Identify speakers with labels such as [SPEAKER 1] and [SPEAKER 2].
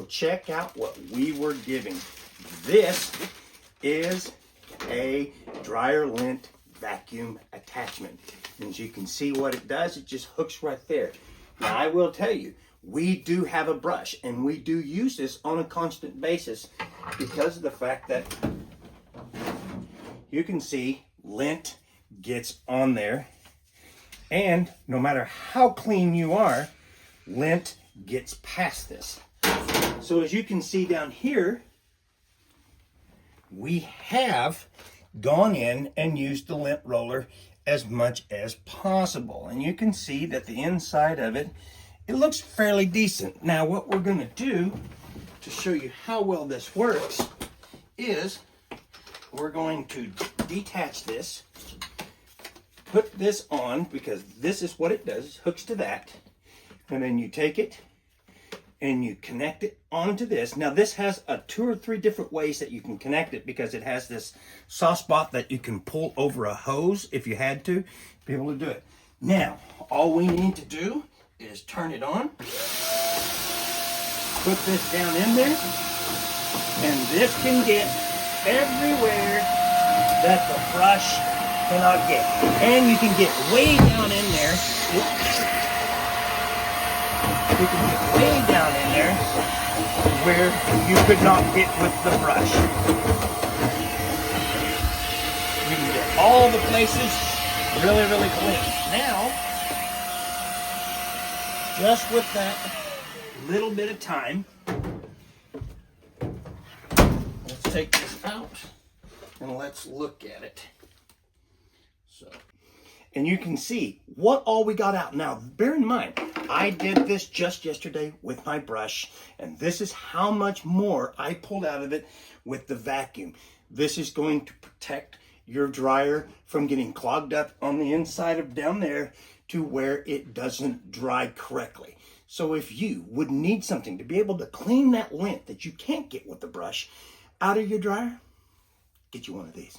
[SPEAKER 1] check out what we were giving. This is a dryer lint vacuum attachment. And as you can see what it does, it just hooks right there. Now I will tell you, we do have a brush and we do use this on a constant basis because of the fact that you can see lint gets on there, and no matter how clean you are, lint gets past this. So as you can see down here, we have gone in and used the lint roller as much as possible. And you can see that the inside of it, it looks fairly decent. Now what we're going to do to show you how well this works is we're going to detach this, put this on, because this is what it does, it hooks to that, and then you take it and you connect it onto this. Now this has 2 or 3 different ways that you can connect it, because it has this soft spot that you can pull over a hose if you had to be able to do it. Now all we need to do is turn it on, put this down in there, and this can get everywhere that the brush cannot get. And you can get way down in there. You can get way down in there where you could not get with the brush. You can get all the places really, really clean. Now, just with that little bit of time, let's take this out and let's look at it. So, and you can see what all we got out. Now, bear in mind, I did this just yesterday with my brush, and this is how much more I pulled out of it with the vacuum. This is going to protect your dryer from getting clogged up on the inside of down there to where it doesn't dry correctly. So if you would need something to be able to clean that lint that you can't get with the brush out of your dryer, get you one of these.